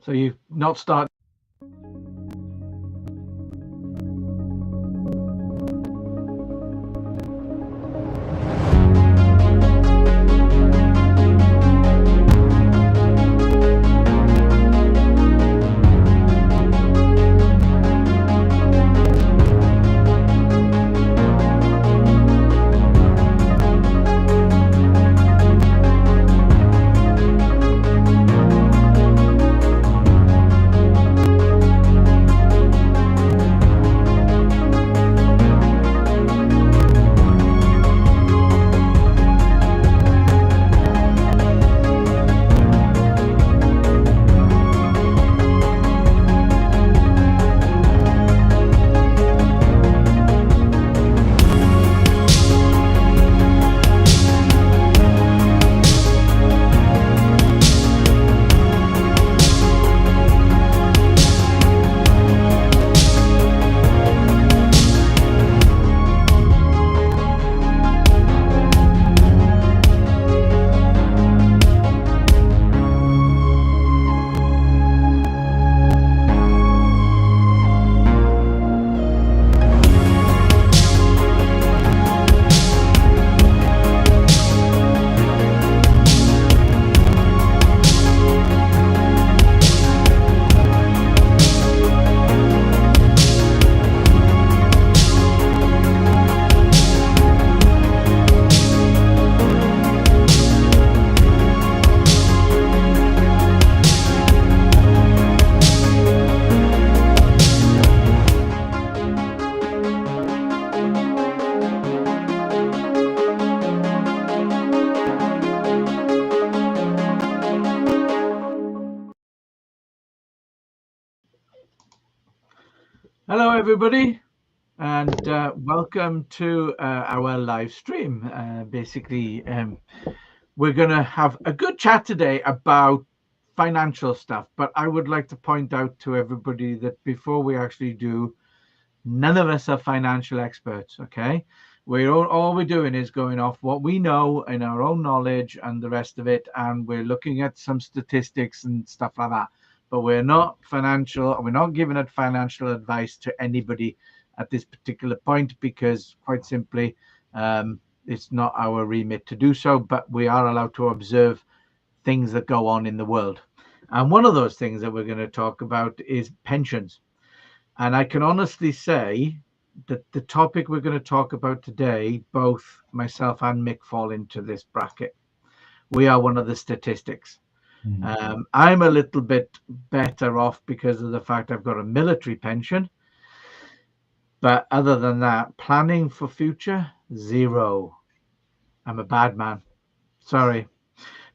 So you've not started. Hello, everybody, and welcome to our live stream. Basically, we're going to have a good chat today about financial stuff, but I would like to point out to everybody that before we actually do, none of us are financial experts, okay? All we're doing is going off what we know in our own knowledge and the rest of it, and we're looking at some statistics and stuff like that. But we're not giving out financial advice to anybody at this particular point because, quite simply, it's not our remit to do so, but we are allowed to observe things that go on in the world. And one of those things that we're going to talk about is pensions. And I can honestly say that the topic we're going to talk about today, both myself and Mick fall into this bracket. We are one of the statistics. I'm a little bit better off because of the fact I've got a military pension. But other than that, planning for future, zero. I'm a bad man. Sorry.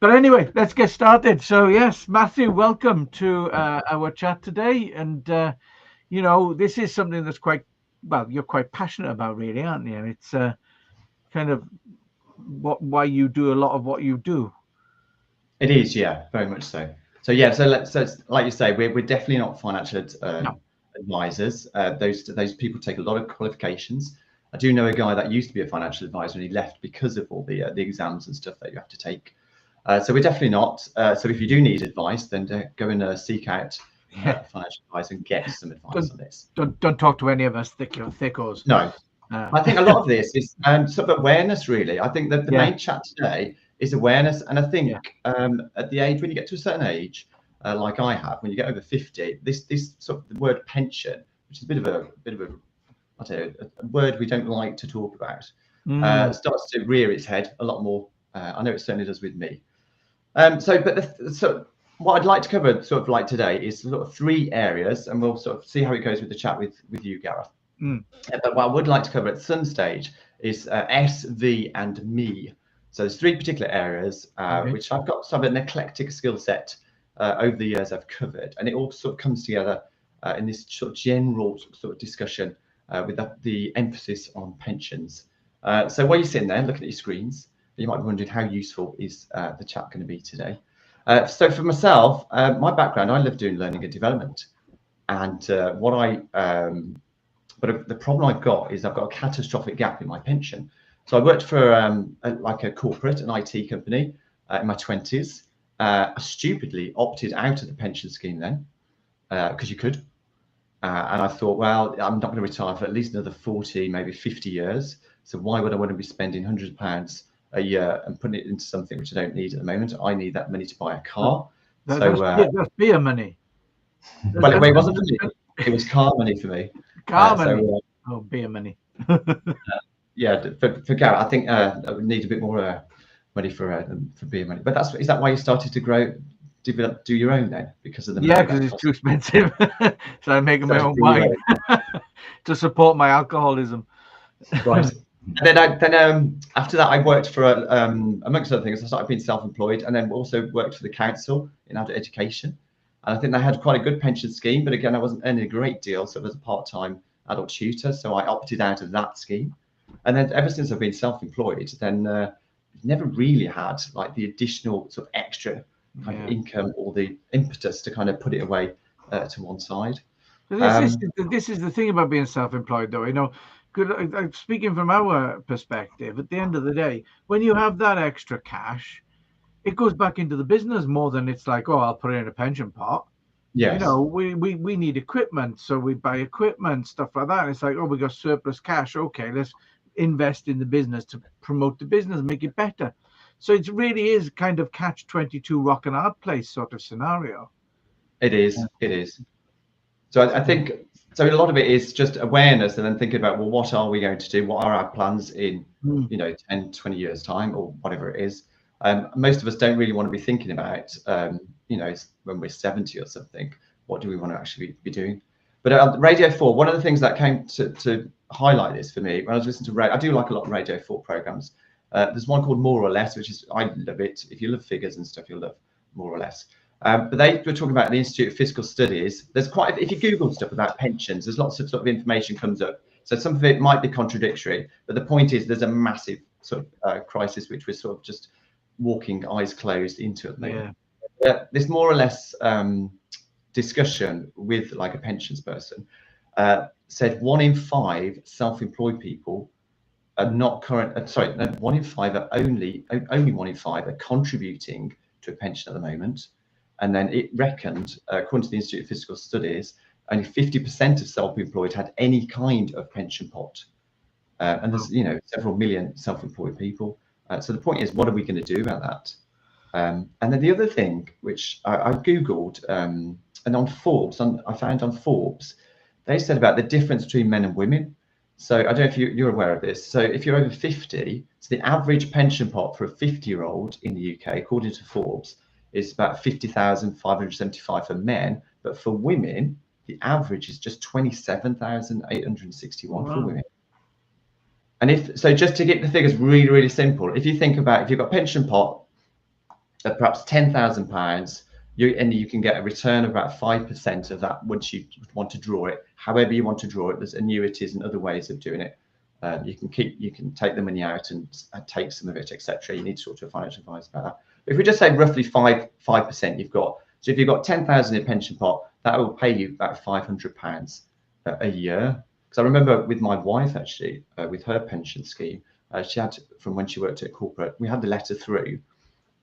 But anyway, let's get started. So yes, Matthew, welcome to our chat today. And, this is something that's you're quite passionate about, really, aren't you? It's kind of why you do a lot of what you do. It is, yeah, very much so. So like you say, we're definitely not financial advisors. Those people take a lot of qualifications. I do know a guy that used to be a financial advisor and he left because of all the exams and stuff that you have to take. So we're definitely not. So if you do need advice, then go and seek out a financial advisor and get some advice on this. Don't talk to any of us thickos. No. I think a lot of this is sort of awareness, really. I think that the main chat today is awareness. And I think at the age, when you get to a certain age, like I have, when you get over 50, this sort of the word pension, which is a bit of a I don't know, a word we don't like to talk about, starts to rear its head a lot more. I know it certainly does with me. So what I'd like to cover sort of like today is sort of 3 areas, and we'll sort of see how it goes with the chat with you, Gareth. But what I would like to cover at some stage is S, V, and me. So there's 3 particular areas which I've got sort of an eclectic skill set over the years I've covered, and it all sort of comes together in this sort of general sort of discussion with the emphasis on pensions. So while you're sitting there looking at your screens, you might be wondering how useful is the chat going to be today. So for myself, my background, I love doing learning and development, and but the problem I've got is I've got a catastrophic gap in my pension. So I worked for like a corporate, an IT company in my 20s. I stupidly opted out of the pension scheme then, because you could. And I thought, well, I'm not going to retire for at least another 40, maybe 50 years. So why would I want to be spending £100 a year and putting it into something which I don't need at the moment? I need that money to buy a car. That's beer money. Well, it wasn't for me. It was car money for me. Car money. Beer money. Yeah, for Garrett, I think I would need a bit more money for beer money. But is that why you started to do your own then? Because of the money? Yeah, because it's too expensive. So I'm making my own wine to support my alcoholism. Right. And then after that, I worked for amongst other things. I started being self-employed, and then also worked for the council in adult education. And I think they had quite a good pension scheme, but again, I wasn't earning a great deal, so I was a part-time adult tutor. So I opted out of that scheme. And then ever since I've been self-employed, then never really had like the additional sort of extra kind of income or the impetus to kind of put it away to one side. This is the thing about being self-employed, though. Speaking from our perspective, at the end of the day, when you have that extra cash, it goes back into the business more than it's like, oh, I'll put it in a pension pot. Yes. We need equipment, so we buy equipment, stuff like that. And it's like, oh, we got surplus cash. Okay, let's invest in the business to promote the business, make it better. So it really is kind of catch-22 rock and hard place sort of scenario. It is. So I think so. A lot of it is just awareness, and then thinking about, well, what are we going to do? What are our plans in 10, 20 years time, or whatever it is. Most of us don't really want to be thinking about when we're 70 or something, what do we want to actually be doing? But Radio 4, one of the things that came to highlight this for me when I was listening to I do like a lot of Radio 4 programs. There's one called More or Less, which is, I love it. If you love figures and stuff, you'll love More or Less. But they were talking about the Institute of Fiscal Studies. There's if you Google stuff about pensions, there's lots of sort of information comes up. So some of it might be contradictory, but the point is there's a massive sort of crisis which we're sort of just walking eyes closed into at the moment. This More or Less discussion with like a pensions person said 1 in 5 self-employed people are not current. Sorry, no, 1 in 5 are only 1 in 5 are contributing to a pension at the moment. And then it reckoned, according to the Institute of Fiscal Studies, only 50% of self-employed had any kind of pension pot. And there's several million self-employed people. So the point is, what are we going to do about that? And then the other thing, which I Googled, and on Forbes, I found on Forbes, they said about the difference between men and women. So I don't know if you're aware of this. So if you're over 50, so the average pension pot for a 50-year-old in the UK, according to Forbes, is about 50,575 for men. But for women, the average is just 27,861 for women. And just to get the figures really, really simple, if you think about if you've got a pension pot of perhaps £10,000, you can get a return of about 5% of that once you want to draw it. However you want to draw it, there's annuities and other ways of doing it. You can take the money out and take some of it, etc. You need to talk to a financial advisor about that. If we just say roughly 5% you've got, so if you've got 10,000 in a pension pot, that will pay you about £500 a year. Because I remember with my wife actually, with her pension scheme, she had from when she worked at corporate, we had the letter through.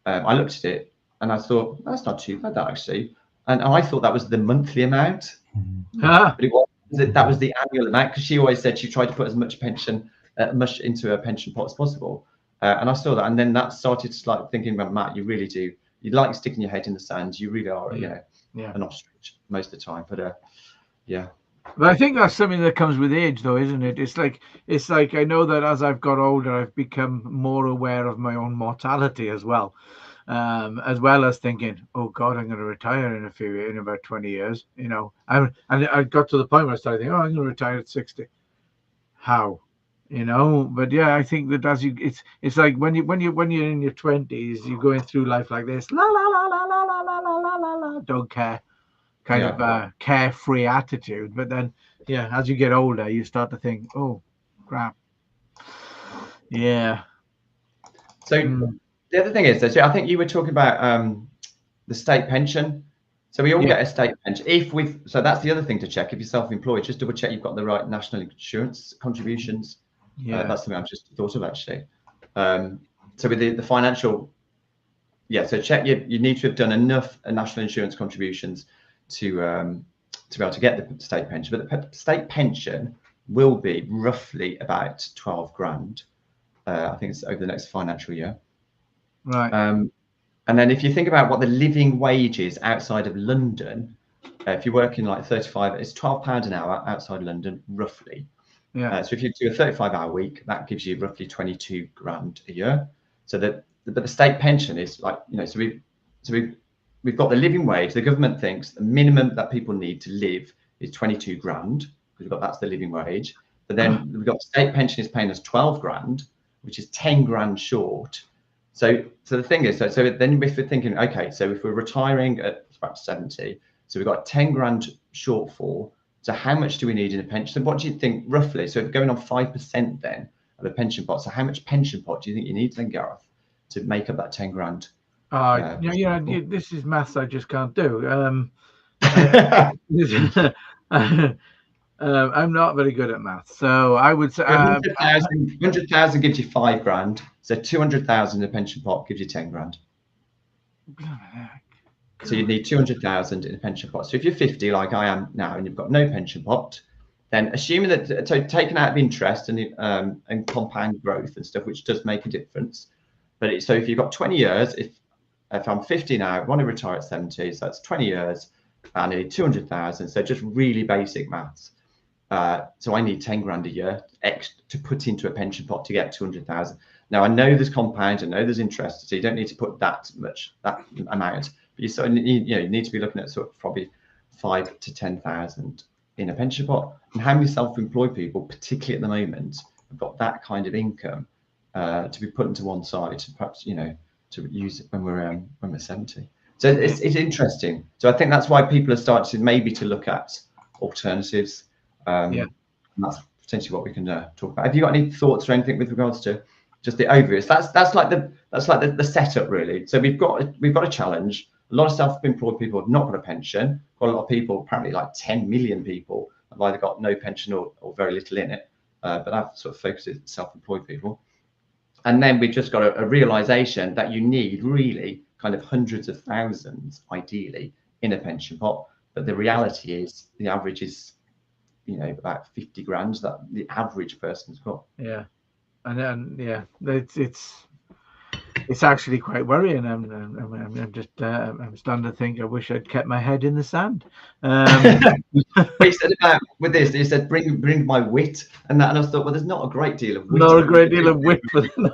I looked at it and I thought that's not too bad, that actually, and I thought that was the monthly amount, but it was that was the annual amount, because she always said she tried to put as much much into her pension pot as possible. And I saw that, and then that started to like thinking about, Matt, you really do. You like sticking your head in the sand. You really are, an ostrich most of the time. But yeah. But I think that's something that comes with age, though, isn't it? It's like I know that as I've got older, I've become more aware of my own mortality as well as thinking, oh God, I'm going to retire in about 20 years. And I got to the point where I started thinking, oh, I'm going to retire at 60. How? But yeah, I think that it's like when you're in your 20s, you're going through life like this, la la la la la la la la la la la, don't care, kind of carefree attitude. But then, as you get older, you start to think, oh, crap. Yeah. So the other thing is that I think you were talking about the state pension. So we all get a state pension. So that's the other thing to check. If you're self-employed, just double check you've got the right national insurance contributions. That's something I've just thought of actually. So with the financial, yeah, so check you need to have done enough national insurance contributions to be able to get the state pension. But the state pension will be roughly about 12 grand. I think it's over the next financial year. Right. And then if you think about what the living wage is outside of London, if you're working like 35, it's £12 an hour outside London, roughly. Yeah. So if you do a 35-hour week, that gives you roughly 22 grand a year. So but the state pension is like, so we've got the living wage. The government thinks the minimum that people need to live is 22 grand, because that's the living wage. But then we've got the state pension is paying us 12 grand, which is 10 grand short. So the thing is, so then if we're thinking, okay, so if we're retiring at about 70, so we've got 10 grand shortfall. So how much do we need in a pension? So what do you think roughly? So if going on 5% then of the pension pot, so how much pension pot do you think you need then, Gareth, to make up that 10 grand? This is maths I just can't do. I'm not very good at maths, so I would say 100,000 gives you 5 grand. So 200,000 in a pension pot gives you 10 grand. So you'd need 200,000 in a pension pot. So if you're 50, like I am now, and you've got no pension pot, then assuming that, so taking out of interest and compound growth and stuff, which does make a difference. But so if you've got 20 years, if I'm 50 now, I want to retire at 70, so that's 20 years, I need 200,000. So just really basic maths. So I need 10 grand a year to put into a pension pot to get 200,000. Now I know there's compound, I know there's interest, so you don't need to put that amount. But you need to be looking at sort of probably 5 to 10,000 in a pension pot. And how many self-employed people, particularly at the moment, have got that kind of income to be put into one side, perhaps to use it when we're 70. So it's interesting. So I think that's why people are starting to maybe to look at alternatives. And that's potentially what we can talk about. Have you got any thoughts or anything with regards to just the overviews? That's like the setup really. So we've got a challenge. A lot of self-employed people have not got a pension. Got a lot of people, apparently like 10 million people, have either got no pension or very little in it. But that sort of focuses self-employed people. And then we've just got a realization that you need really kind of hundreds of thousands, ideally, in a pension pot. But the reality is the average is, about 50 grand that the average person's got. Yeah, and then it's actually quite worrying. I'm just I'm starting to think I wish I'd kept my head in the sand. What you said about with this, you said bring my wit and that, and I thought, well, there's not a great deal of wit. Not a great deal of wit for them.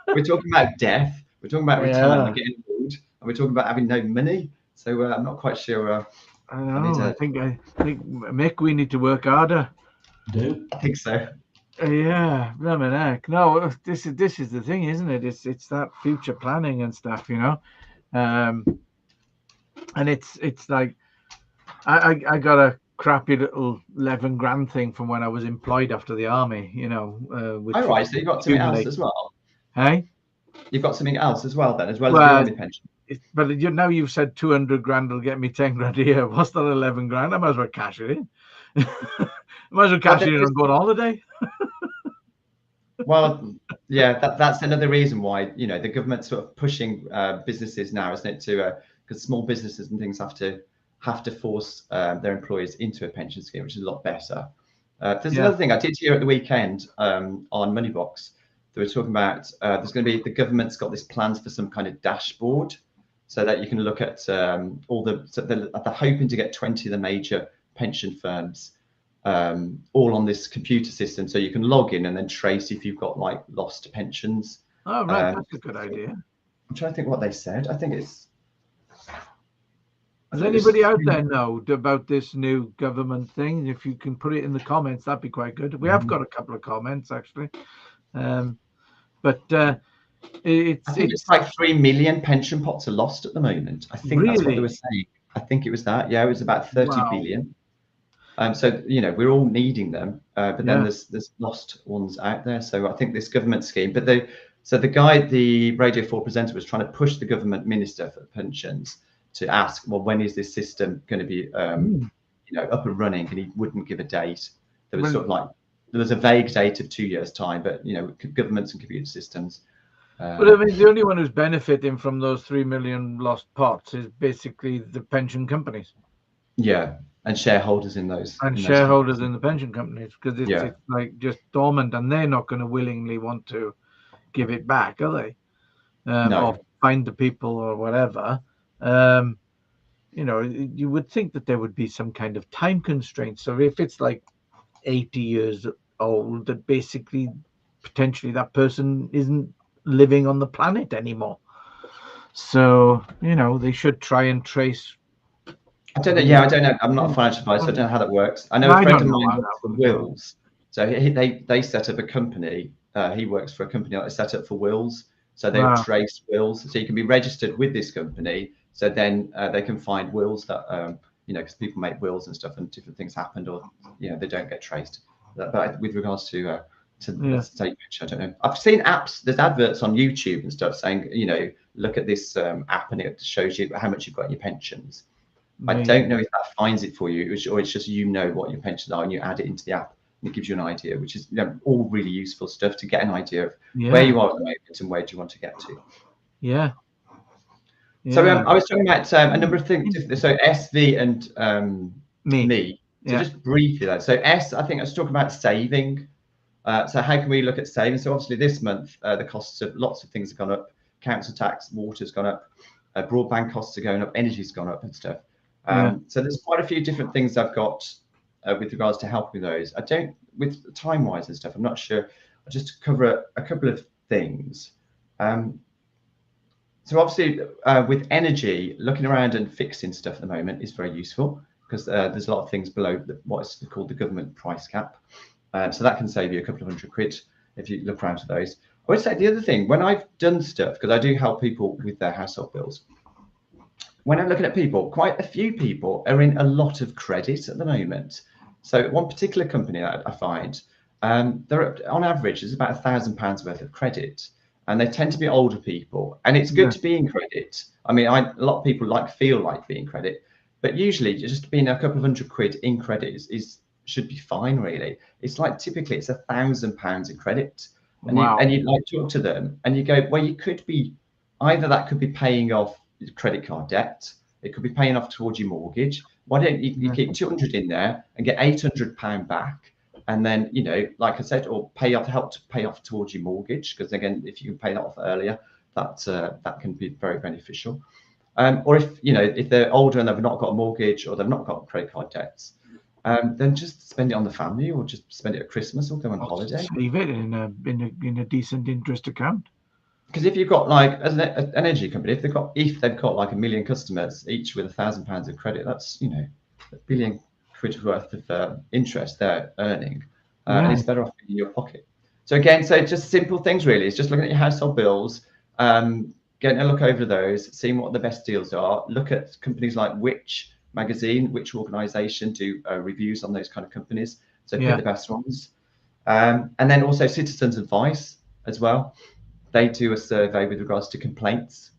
We're talking about death. We're talking about retirement and getting old, and we're talking about having no money. So I'm not quite sure. I know. I think Mick, we need to work harder. I think so. Yeah, blimey heck. No, this is the thing, isn't it? It's that future planning and stuff, and it's like I got a crappy little 11 grand thing from when I was employed after the army, All right, so you got something else as well. Hey, you've got something else as well then, as well as the army pension. But now you've said 200 grand will get me 10 grand a year. What's that 11 grand? I might as well cash it in. I might as well cash it in and go on holiday. Well, yeah, that's another reason why the government's sort of pushing businesses now, isn't it? Because small businesses and things have to force their employees into a pension scheme, which is a lot better. There's another thing I did hear at the weekend on Moneybox. They were talking about there's going to be the government's got this plans for some kind of dashboard, so that you can look at all they're hoping to get 20 of the major pension firms all on this computer system, so you can log in and then trace if you've got like lost pensions. Oh, right, that's a good idea. I'm trying to think what they said. I think it's. Does anybody out there know about this new government thing? If you can put it in the comments, that'd be quite good. We have got a couple of comments actually, but it's like 3 million pension pots are lost at the moment. I think that's what they were saying. I think it was that. Yeah, it was about 30 billion. So we're all needing them, but then there's lost ones out there. So I think this government scheme, but the Radio 4 presenter was trying to push the government minister for pensions to ask, well, when is this system going to be up and running? And he wouldn't give a date. There was there was a vague date of 2 years time, but governments and computer systems But I mean, the only one who's benefiting from those 3 million lost pots is basically the pension companies Yeah, and shareholders in and those shareholders companies. in the pension companies, because Yeah, it's like just dormant, and they're not going to willingly want to give it back, are they? Or no, find the people or whatever. Um, you would think that there would be some kind of time constraint. So if it's like 80 years old, that basically potentially that person isn't living on the planet anymore. So, they should try and trace I don't know. the. Yeah, I don't know. I'm not a financial advisor, so I don't know how that works. I know a I friend don't of know mine how works that for works out. wills. So they set up a company. He works for a company that they set up for wills. So they'll Wow. trace wills. So you can be registered with this company. So then they can find wills that because people make wills and stuff, and different things happened, or they don't get traced. But with regards to the Yeah. state pension, I don't know. I've seen apps. There's adverts on YouTube and stuff saying, look at this app and it shows you how much you've got in your pensions. I don't know if that finds it for you, or it's just what your pensions are and you add it into the app and it gives you an idea, which is all really useful stuff to get an idea of where Yeah. you are at the moment and where do you want to get to. Yeah. So Yeah. I was talking about a number of things. So SV and Me. me. So Yeah. just briefly though. So S, I think I was talking about saving. So how can we look at saving? So obviously this month the costs of lots of things have gone up. Council tax, water's gone up, broadband costs are going up, energy's gone up and stuff. Yeah. So there's quite a few different things I've got with regards to helping those. I don't, with time-wise and stuff, I'm not sure. I'll just cover a couple of things. So obviously with energy, looking around and fixing stuff at the moment is very useful because there's a lot of things below what is called the government price cap. So that can save you a couple of £100 if you look around to those. I would say the other thing, when I've done stuff, because I do help people with their household bills, when I'm looking at people, quite a few people are in a lot of credit at the moment. So one particular company that I find, they're on average, there's about £1,000 worth of credit, and they tend to be older people. And it's good Yeah. to be in credit. I mean, a lot of people feel like being credit, but usually just being a couple of £100 in credit should be fine, really. It's like typically it's £1,000 in credit, and Wow. you talk to them, and you go, well, you could be either that could be paying off credit card debt. It could be paying off towards your mortgage. Why don't you keep 200 in there and get £800 back? And then, like I said, or help to pay off towards your mortgage. Because again, if you can pay that off earlier, that can be very beneficial. Or if they're older and they've not got a mortgage or they've not got credit card debts, then just spend it on the family or just spend it at Christmas or go on holiday. Save it in a decent interest account. Because if you've got as an energy company, if they've got like 1 million customers each with £1,000 of credit, that's £1 billion worth of interest they're earning, and it's better off in your pocket. So again, just simple things really. It's just looking at your household bills, getting a look over those, seeing what the best deals are. Look at companies like Which magazine, Which organisation do reviews on those kind of companies. So pick the best ones, and then also Citizens Advice as well. They do a survey with regards to complaints.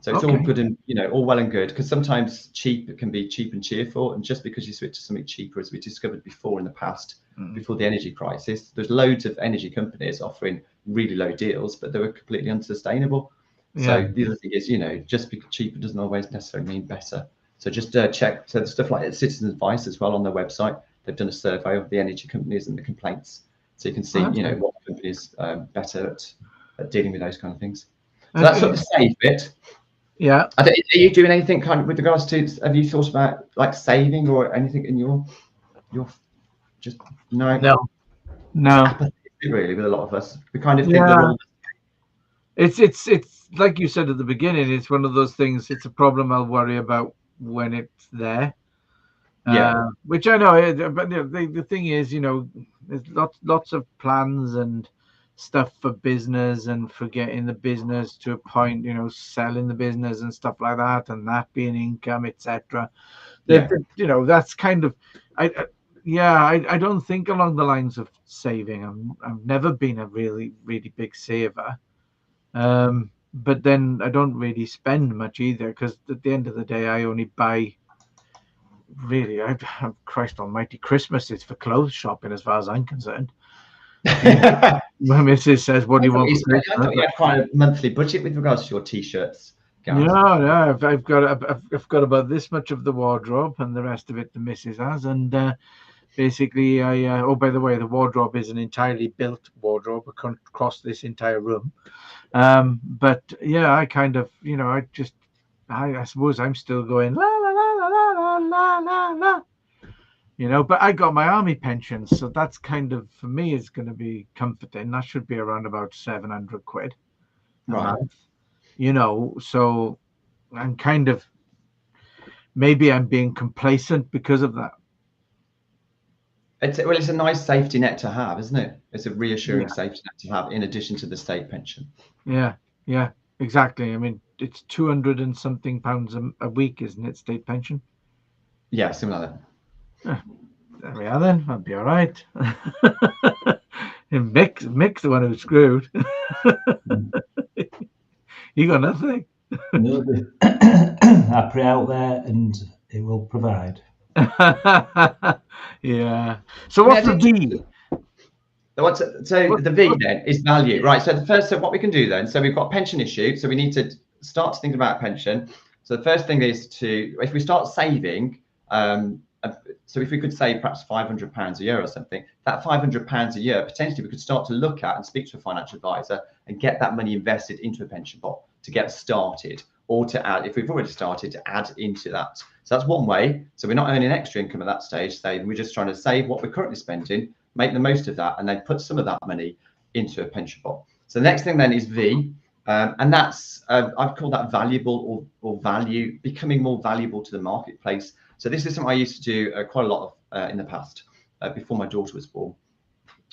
So it's all good and all well and good, because sometimes cheap can be cheap and cheerful, and just because you switch to something cheaper, as we discovered before in the past, before the energy crisis, there's loads of energy companies offering really low deals, but they were completely unsustainable. So the other thing is, just because cheaper doesn't always necessarily mean better. So just check. So the stuff like Citizen Advice as well on their website, they've done a survey of the energy companies and the complaints, so you can see what companies better at dealing with those kind of things. So that's sort of the safe bit. Yeah. Are you doing anything kind of with regards to? Have you thought about like saving or anything in your just No. apathy really with a lot of us? We kind of think they're Yeah. all. It's like you said at the beginning. It's one of those things. It's a problem I'll worry about when it's there. Yeah. Which I know, but the thing is, there's lots of plans and stuff for business and for getting the business to a point, selling the business and stuff like that, and that being income, etc. Yeah. That's kind of, I don't think along the lines of saving. I've never been a really really big saver, but then I don't really spend much either, because at the end of the day, I only buy. Really, Christ almighty, Christmas is for clothes shopping as far as I'm concerned. My missus says, "What do you want for I Christmas?" thought you had quite a monthly budget with regards to your t-shirts, Gareth. No, no, I've got about this much of the wardrobe, and the rest of it the missus has, and basically oh, by the way, the wardrobe is an entirely built wardrobe across this entire room. But yeah, I kind of, I suppose I'm still going la la la la la la la la, but I got my army pension, so that's kind of, for me, is going to be comforting. That should be around about 700 quid a Right. month, so I'm kind of, maybe I'm being complacent because of that. It's a nice safety net to have, isn't it? It's a reassuring Yeah, safety net to have in addition to the state pension. yeah, yeah, exactly. I mean, it's 200 and something pounds a week, isn't it? State pension. Yeah, something like that. There we are then. I'll be all right. And Mick's the one who's screwed. You got nothing. No, I pray out there and it will provide. Yeah. So what's the V? So What, the V what, then is value, right? So what we can do then, so we've got pension issue, so we need to start to think about pension. So the first thing is if we start saving, so if we could save perhaps £500 a year or something, that £500 a year, potentially we could start to look at and speak to a financial advisor and get that money invested into a pension pot to get started, or to add, if we've already started, to add into that. So that's one way. So we're not earning extra income at that stage, saving, we're just trying to save what we're currently spending, make the most of that, and then put some of that money into a pension pot. So the next thing then is V, and that's, I've called that valuable or value, becoming more valuable to the marketplace. So this is something I used to do quite a lot of in the past, before my daughter was born.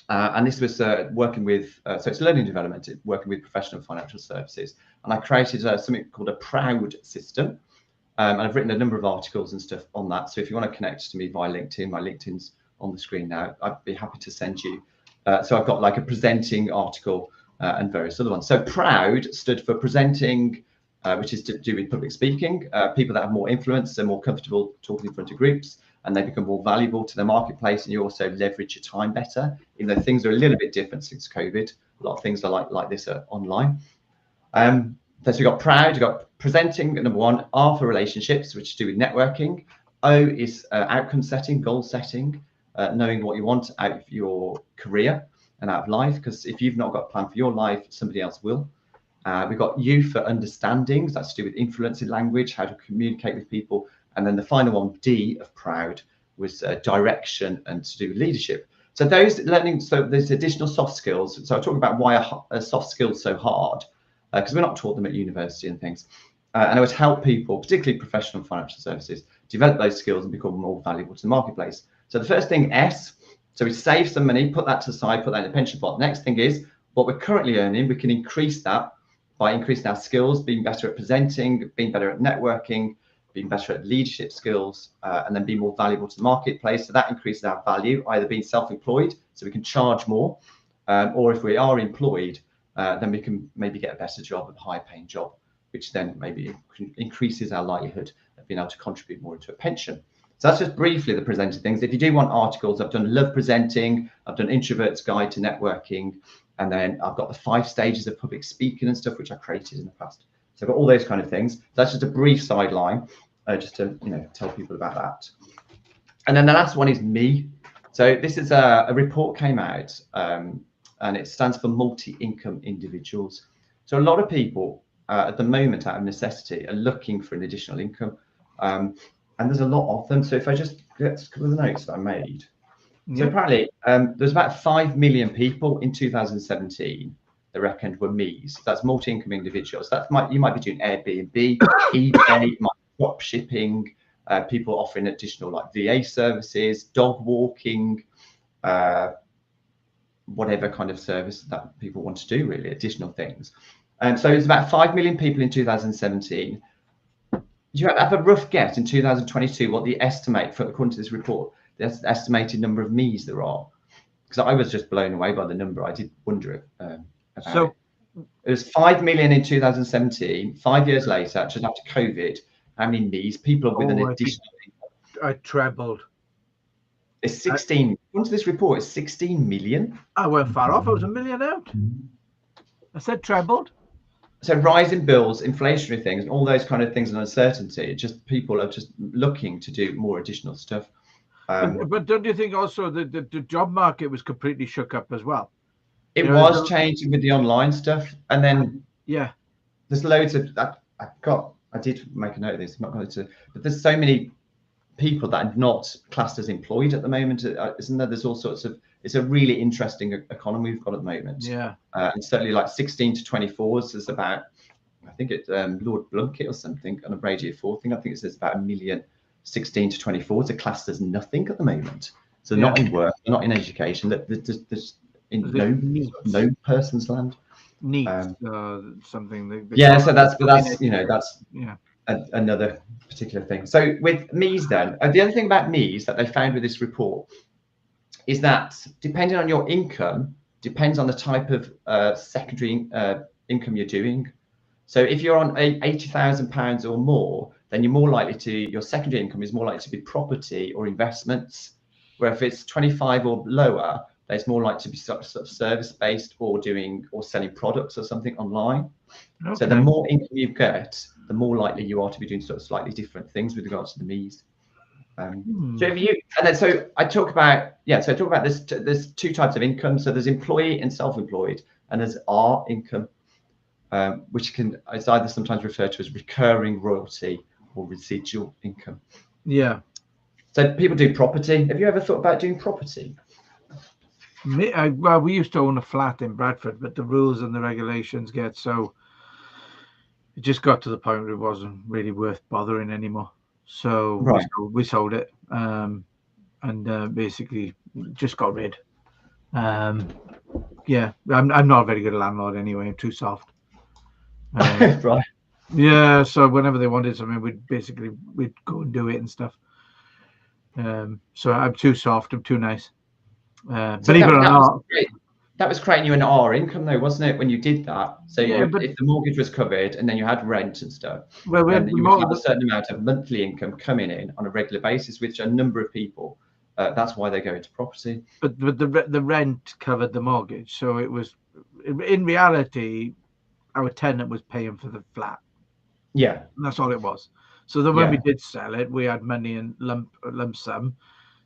And this was working with, so it's learning development, working with professional financial services. And I created something called a Proud system. And I've written a number of articles and stuff on that. So if you want to connect to me via LinkedIn, my LinkedIn's on the screen now, I'd be happy to send you. So I've got like a presenting article and various other ones. So Proud stood for presenting, which is to do with public speaking. People that have more influence, they're more comfortable talking in front of groups, and they become more valuable to the marketplace, and you also leverage your time better, even though things are a little bit different since COVID. A lot of things are like this are online. So you've got Proud, you've got presenting, number one. R for relationships, which is to do with networking. O is outcome setting, goal setting, knowing what you want out of your career and out of life, because if you've not got a plan for your life, somebody else will. We've got U for understandings, that's to do with influence in language, how to communicate with people. And then the final one, D of Proud, was direction and to do with leadership. So those learning, so there's additional soft skills. So I talk about why a soft skills so hard, because we're not taught them at university and things. And it would help people, particularly professional financial services, develop those skills and become more valuable to the marketplace. So the first thing, S, so we save some money, put that to the side, put that in a pension pot. Next thing is what we're currently earning, we can increase that by increasing our skills, being better at presenting, being better at networking, being better at leadership skills, and then being more valuable to the marketplace. So that increases our value, either being self-employed, so we can charge more, or if we are employed, then we can maybe get a better job, a higher paying job, which then maybe increases our likelihood of being able to contribute more into a pension. So that's just briefly the presenting things. If you do want articles, I've done Love Presenting, I've done Introvert's Guide to Networking, and then I've got the 5 stages of public speaking and stuff, which I created in the past. So I've got all those kind of things. That's just a brief sideline, just to tell people about that. And then the last one is me. So this is a report came out, and it stands for multi-income individuals. So a lot of people at the moment, out of necessity, are looking for an additional income. And there's a lot of them. So if I just get a couple of the notes that I made. So apparently there's about 5 million people in 2017 that reckoned were MEs. That's multi-income individuals. You might be doing Airbnb, eBay, drop shipping, people offering additional like VA services, dog walking, whatever kind of service that people want to do, really, additional things. And so it's about 5 million people in 2017. Do you have a rough guess in 2022 what the estimate, according to this report, the estimated number of MEs there are? Because I was just blown away by the number. I did wonder about it. It was 5 million in 2017. 5 years later, just after COVID, how many MEs? People with an additional. I trebled. It's 16. According to this report, it's 16 million. I weren't far off. I was $1 million out. I said trebled. So rising bills, inflationary things, and all those kind of things, and uncertainty. Just people are just looking to do more additional stuff. But don't you think also that the job market was completely shook up as well? It was changing with the online stuff, and then there's loads of that. I did make a note of this. I'm not going to, but there's so many people that are not classed as employed at the moment, isn't there? There's all sorts of. It's a really interesting economy we've got at the moment. Yeah, and certainly like 16 to 24s is about. I think it's Lord Blunkett or something on a Radio 4 thing. I think it says about 1 million 16 to 24s are classed as nothing at the moment. So not in work, not in education. There's in no person's land. Neat something. So that's another particular thing. So with MEES then, the other thing about MEES that they found with this report is that depending on your income, depends on the type of secondary income you're doing. So if you're on £80,000 or more, then you're more likely to, your secondary income is more likely to be property or investments. Where if it's 25 or lower, there's more likely to be sort of service-based or selling products or something online. Okay. So the more income you get, the more likely you are to be doing sort of slightly different things with regards to the MEES. So I talk about this. There's two types of income. So there's employee and self-employed, and there's R income, which is either sometimes referred to as recurring royalty or residual income. Yeah. So people do property. Have you ever thought about doing property? Well, we used to own a flat in Bradford, but the rules and the regulations it just got to the point where it wasn't really worth bothering anymore. So we sold it, and basically just got rid. I'm not a very good landlord anyway. I'm too soft. Right. Yeah. So whenever they wanted something, we'd go and do it and stuff. So I'm too soft. I'm too nice. Believe it or not, that was creating you an R income though, wasn't it, when you did that? So if the mortgage was covered and then you had rent and stuff, and you would have a certain amount of monthly income coming in on a regular basis, which a number of people, that's why they go into property. But the rent covered the mortgage, so it was, in reality, our tenant was paying for the flat. Yeah, and that's all it was. So then when we did sell it, we had money in lump sum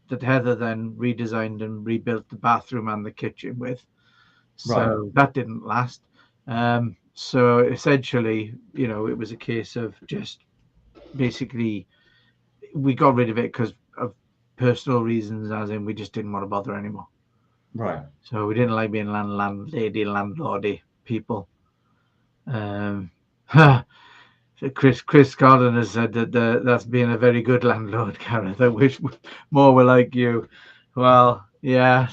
that Heather then redesigned and rebuilt the bathroom and the kitchen with. So that didn't last. So essentially, it was a case of just basically we got rid of it because of personal reasons, as in we just didn't want to bother anymore. Right. So we didn't like being landlordy people. Chris Collin has said that that's being a very good landlord, Gareth. I wish more were like you. Well, yeah,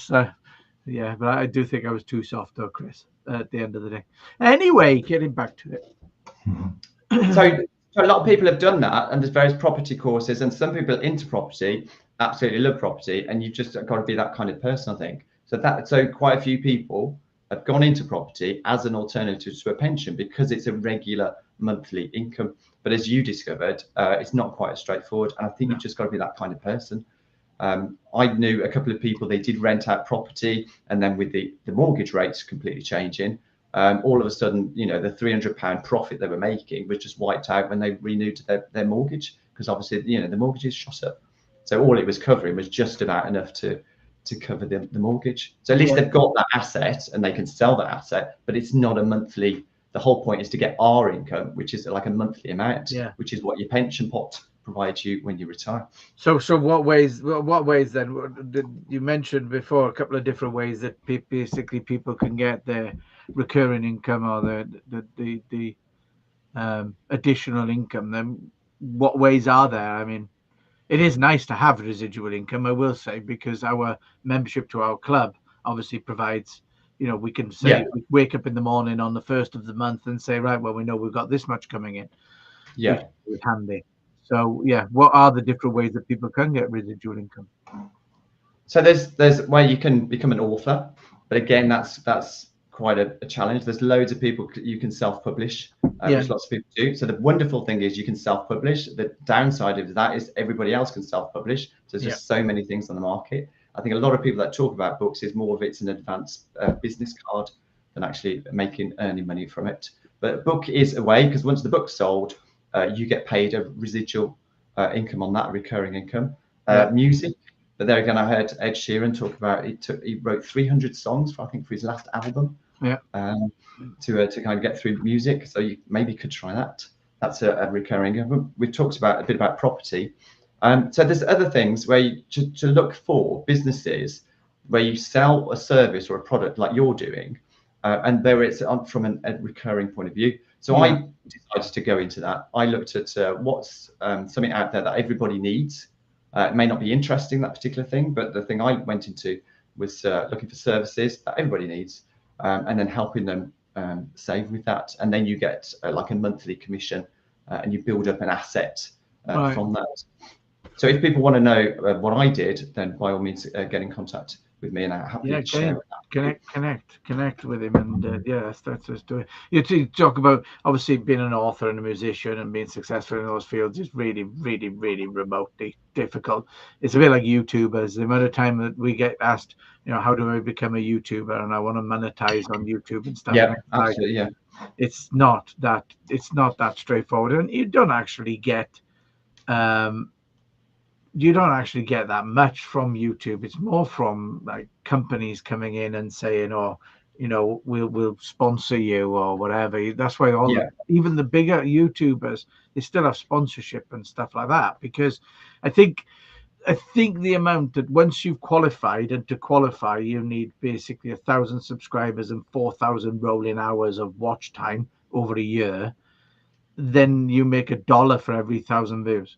but I do think I was too soft though, Chris, at the end of the day. Anyway, getting back to it. So a lot of people have done that, and there's various property courses, and some people into property absolutely love property, and you've just got to be that kind of person, I think. So quite a few people have gone into property as an alternative to a pension because it's a regular monthly income. But as you discovered, it's not quite as straightforward, and I think you've just got to be that kind of person. I knew a couple of people, they did rent out property, and then with the mortgage rates completely changing, all of a sudden, the £300 profit they were making was just wiped out when they renewed their mortgage, because obviously, the mortgages shot up. So all it was covering was just about enough to cover the mortgage. So at least they've got that asset and they can sell that asset, but it's not a monthly. The whole point is to get our income, which is like a monthly amount, which is what your pension pot provides you when you retire. So what ways then? You mentioned before a couple of different ways that basically people can get their recurring income or the additional income. Then what ways are there? I mean, it is nice to have residual income, I will say, because our membership to our club obviously provides, we can say, we wake up in the morning on the 1st of the month and say, right, well, we know we've got this much coming in. Yeah. Which is handy. So, what are the different ways that people can get residual income? So there's where you can become an author, but again, that's quite a challenge. There's loads of people you can self-publish, which lots of people do. So the wonderful thing is you can self-publish. The downside of that is everybody else can self-publish. So there's just so many things on the market. I think a lot of people that talk about books is more of it's an advanced business card than actually earning money from it. But a book is a way, because once the book's sold, you get paid a residual income on that, recurring income. Music. But there again, I heard Ed Sheeran talk about he wrote 300 songs for his last album. To kind of get through music. So you maybe could try that. That's a recurring income. We've talked a bit about property. So there's other things where you to look for businesses where you sell a service or a product like you're doing, and there it's from a recurring point of view. So I decided to go into that. I looked at what's something out there that everybody needs. It may not be interesting, that particular thing, but the thing I went into was looking for services that everybody needs, and then helping them save with that. And then you get like a monthly commission, and you build up an asset from that. So if people want to know what I did, then by all means get in contact with me, and I'm happy to share that. Connect with him, and that's just doing. You talk about obviously being an author and a musician and being successful in those fields is really, really, really remotely difficult. It's a bit like YouTubers. The amount of time that we get asked, how do I become a YouTuber, and I want to monetize on YouTube and stuff. Yeah, absolutely. Yeah, it's not that straightforward, and you don't actually get that much from YouTube. It's more from like companies coming in and saying, we'll sponsor you or whatever. That's why even the bigger YouTubers, they still have sponsorship and stuff like that, because I think the amount that once you've qualified, and to qualify you need basically 1,000 subscribers and 4,000 rolling hours of watch time over a year, then you make $1 for every 1,000 views.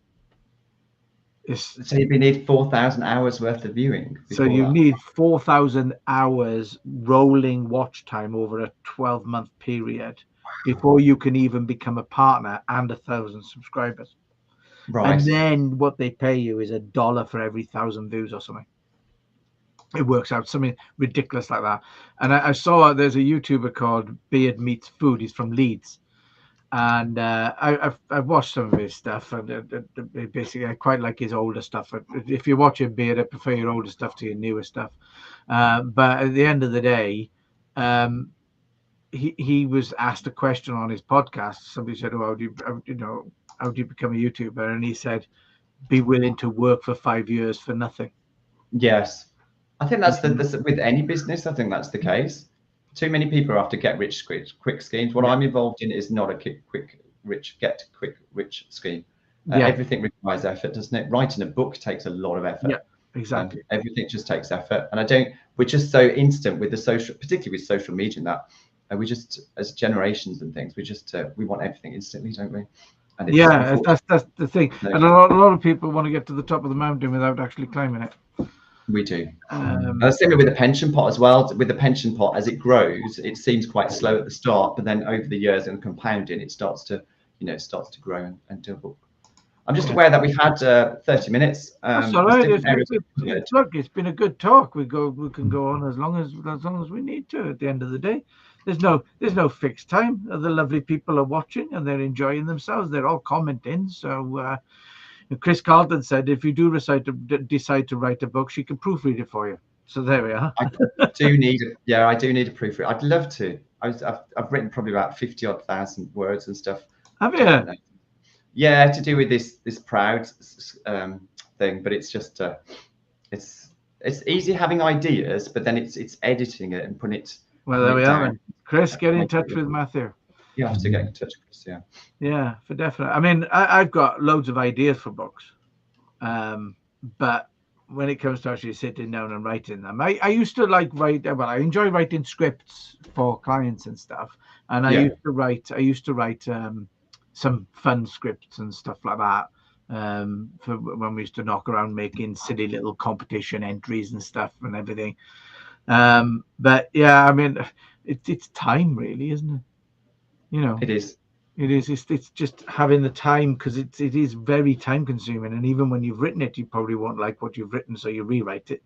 So you need 4,000 hours worth of viewing. So you need 4,000 hours rolling watch time over a 12-month period before you can even become a partner and 1,000 subscribers. Right. And then what they pay you is $1 for every 1,000 views or something. It works out something ridiculous like that. And I saw there's a YouTuber called Beard Meets Food. He's from Leeds. And I've watched some of his stuff, and basically I quite like his older stuff. If you're watching Beard, I prefer your older stuff to your newer stuff. But at the end of the day, he was asked a question on his podcast. Somebody said, how do you become a YouTuber? And he said, be willing to work for 5 years for nothing. Yes, I think that's with any business. I think that's the case. Too many people are after get rich quick schemes. What I'm involved in is not a get quick rich scheme. Everything requires effort, doesn't it? Writing a book takes a lot of effort. Yeah, exactly. Everything just takes effort, and we're just so instant with particularly with social media, and that we just, as generations and things, we want everything instantly, don't we? And that's the thing. And a lot of people want to get to the top of the mountain without actually climbing it. We do. Similar with the pension pot as well. With the pension pot, as it grows, it seems quite slow at the start, but then over the years and compounding, it starts to grow and double. I'm just aware that we've had 30 minutes. That's all right. It's been a good talk. We can go on as long as we need to. At the end of the day, there's no fixed time. The lovely people are watching and they're enjoying themselves. They're all commenting. So. Chris Carlton said, if you do decide to write a book, she can proofread it for you. So there we are. I do need a proofread. I'd love to. I've written probably about 50,000 words and stuff. Have you? Yeah, to do with this proud thing, but it's just it's easy having ideas, but then it's editing it and putting it. Well, there we are. Then. Chris, get in touch with Matthew. You have to get in touch, Chris. Yeah. Yeah, for definite. I mean, I've got loads of ideas for books, but when it comes to actually sitting down and writing them, I used to write. Well, I enjoy writing scripts for clients and stuff, and I used to write some fun scripts and stuff like that. For when we used to knock around making silly little competition entries and stuff and everything. But yeah, I mean, it's time really, isn't it? It is. It's just having the time, because it is very time consuming, and even when you've written it, you probably won't like what you've written, so you rewrite it.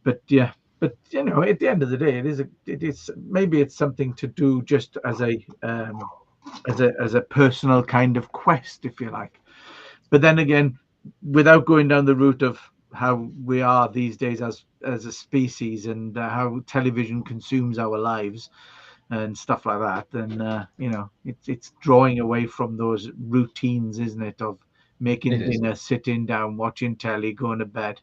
But yeah, But at the end of the day, it is maybe it's something to do just as a personal kind of quest, if you like. But then again, without going down the route of how we are these days as a species and how television consumes our lives and stuff like that, then it's drawing away from those routines, isn't it? Of making It is. dinner, sitting down, watching telly, going to bed.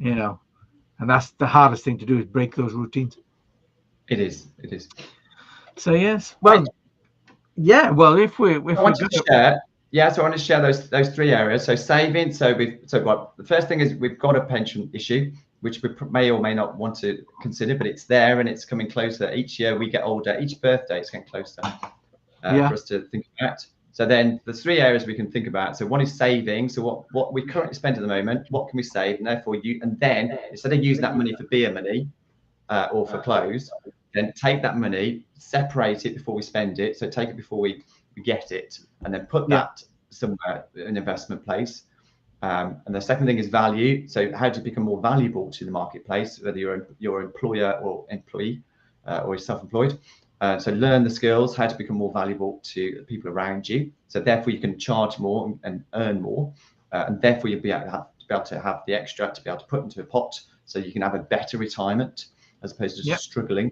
And that's the hardest thing to do, is break those routines. It is. It is. So yes, well, yeah, well, if we're I wanted to gonna, share. Yeah, so I want to share those three areas. So saving. So what the first thing is, we've got a pension issue, which we may or may not want to consider, but it's there and it's coming closer. Each year we get older. Each birthday it's getting closer yeah, for us to think about. So then there's three areas we can think about. So one is saving. So what we currently spend at the moment, what can we save? And therefore and then instead of using that money for beer money or for clothes, then take that money, separate it before we spend it. So take it before we get it, and then put yeah, that somewhere in an investment place. And the second thing is value. So how to become more valuable to the marketplace, whether you're your employer or employee or you're self-employed. So learn the skills, how to become more valuable to the people around you. So therefore you can charge more and earn more, and therefore you'll be able to have the extra to be able to put into a pot, so you can have a better retirement as opposed to yeah, just struggling.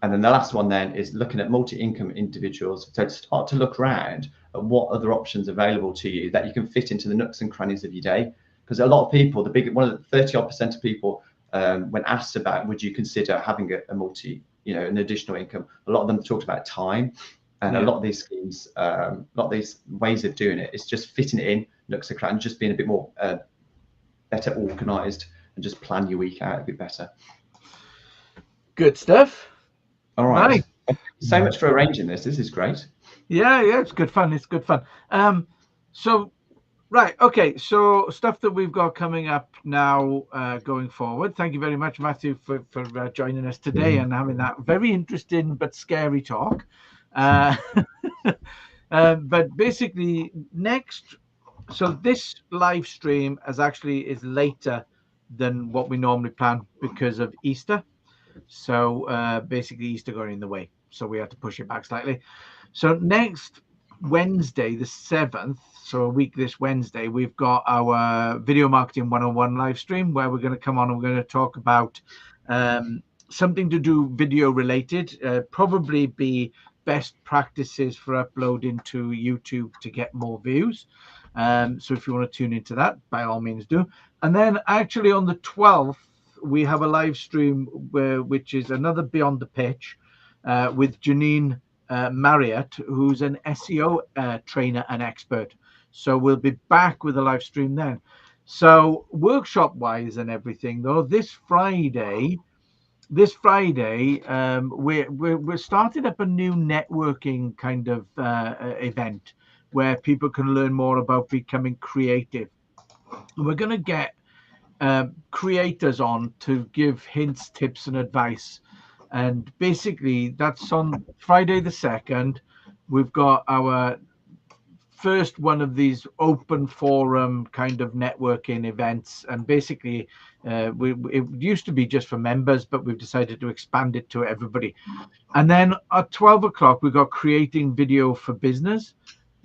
And then the last one then is looking at multi-income individuals. So start to look around at what other options available to you that you can fit into the nooks and crannies of your day. Because a lot of people, one of the 30% of people, when asked about would you consider having a multi, an additional income, a lot of them talked about time. And a yeah. lot of these schemes, a lot of these ways of doing it, is just fitting it in nooks and crannies, just being a bit more better organised and just plan your week out a bit better. Good stuff. All right. Right. Thank you so much for arranging this. This is great. Yeah, it's good fun. It's good fun. So right, okay. So stuff that we've got coming up now, going forward. Thank you very much, Matthew, for joining us today and having that very interesting but scary talk. Uh, but basically, so this live stream is later than what we normally plan because of Easter. So basically, Easter got in the way, so we had to push it back slightly. So next Wednesday, the 7th, so a week this Wednesday, we've got our Video Marketing 101 live stream where we're going to come on and we're going to talk about something to do video related, probably be best practices for uploading to YouTube to get more views. So if you want to tune into that, by all means do. And then actually on the 12th, we have a live stream which is another Beyond the Pitch with Janine Marriott, who's an SEO trainer and expert. So we'll be back with a live stream then. So workshop wise and everything, though, this Friday, we're starting up a new networking kind of event where people can learn more about becoming creative. And we're going to get creators on to give hints, tips, and advice. And basically, that's on Friday the 2nd. We've got our first one of these open forum kind of networking events, and basically it used to be just for members, but we've decided to expand it to everybody. And then at 12 o'clock we've got creating video for business,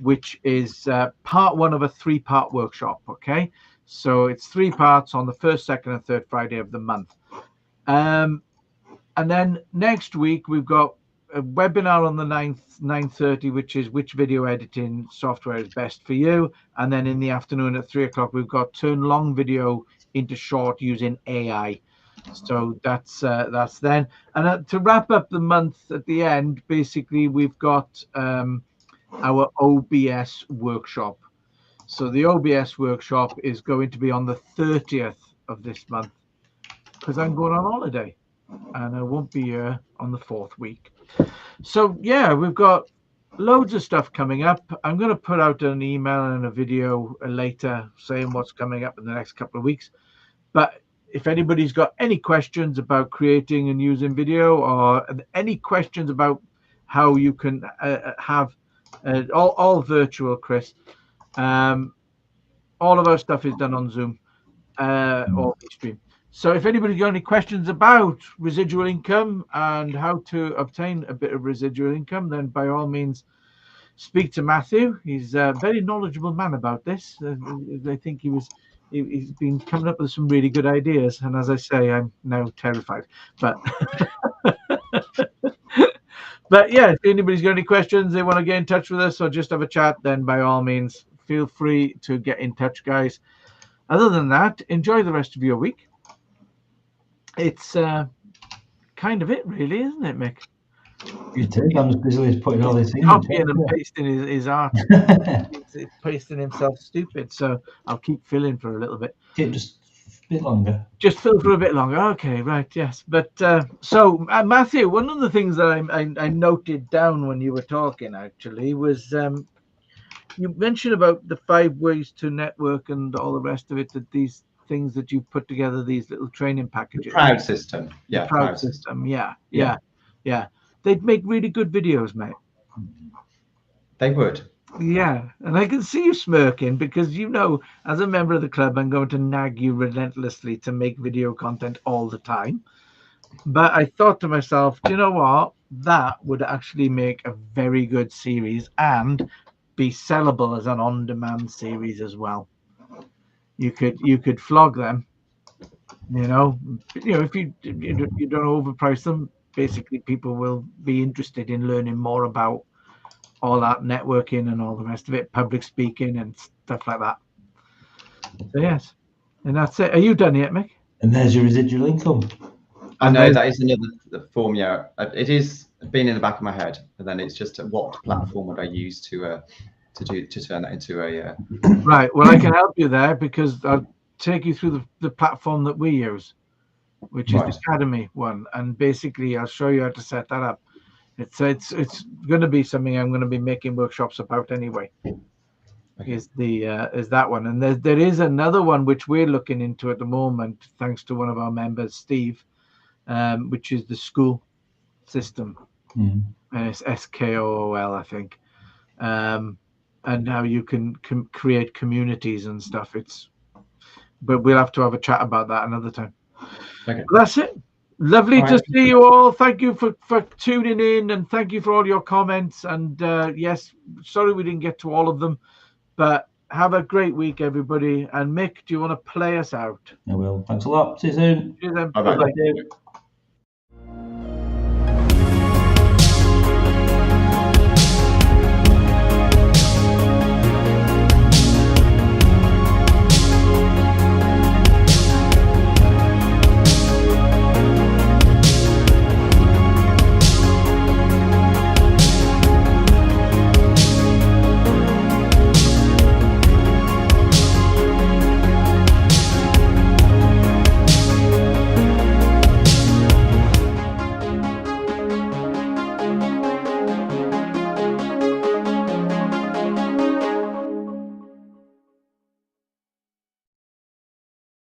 which is part one of a 3-part workshop. Okay, so it's 3 parts on the first, second, and third Friday of the month. And then next week we've got a webinar on the 9th, 9:30, which is which video editing software is best for you. And then in the afternoon at 3 o'clock, we've got turn long video into short using AI. So that's then. And to wrap up the month at the end, basically we've got our OBS workshop. So the OBS workshop is going to be on the 30th of this month because I'm going on holiday and I won't be here on the 4th week. So yeah, we've got loads of stuff coming up. I'm going to put out an email and a video later saying what's coming up in the next couple of weeks. But if anybody's got any questions about creating and using video, or any questions about how you can have all virtual, Chris, all of our stuff is done on Zoom or Stream. So if anybody's got any questions about residual income and how to obtain a bit of residual income, then by all means speak to Matthew. He's a very knowledgeable man about this. I think he's been coming up with some really good ideas. And as I say, I'm now terrified. But but yeah, if anybody's got any questions, they want to get in touch with us or just have a chat, then by all means, feel free to get in touch, guys. Other than that, enjoy the rest of your week. It's kind of it, really, isn't it, Mick? It is. I'm just busily putting all these things in. Copying and pasting his art. He's pasting himself stupid, so I'll keep filling for a little bit. Keep just a bit longer. Just fill for a bit longer. Okay, right, yes. But so, Matthew, one of the things that I noted down when you were talking, actually, was you mentioned about the 5 ways to network and all the rest of it, that these things that you put together, these little training packages. Proud system. Yeah, Proud system. Yeah. They'd make really good videos, mate. They would. Yeah, and I can see you smirking because, you know, as a member of the club, I'm going to nag you relentlessly to make video content all the time. But I thought to myself, do you know what? That would actually make a very good series and be sellable as an on-demand series as well. You could flog them, you know, if you don't overprice them, basically people will be interested in learning more about all that networking and all the rest of it, public speaking and stuff like that. So yes, and that's it. Are you done yet, Mick? And there's your residual income. I know that is another form. Yeah, it is been in the back of my head, and then it's just what platform would I use to turn that into a Right. Well, I can help you there because I'll take you through the platform that we use, which is the Academy one, and basically I'll show you how to set that up. It's going to be something I'm going to be making workshops about anyway. Okay. Is that one, and there is another one which we're looking into at the moment, thanks to one of our members, Steve, which is the school system, and it's SKOOL, I think, and how you can create communities and stuff. But we'll have to have a chat about that another time. Okay, that's it. Lovely to see you all. Thank you for tuning in, and thank you for all your comments. And yes, sorry we didn't get to all of them, but have a great week, everybody. And Mick, do you want to play us out? I will. Thanks a lot. See you soon. Cheers then. Bye-bye.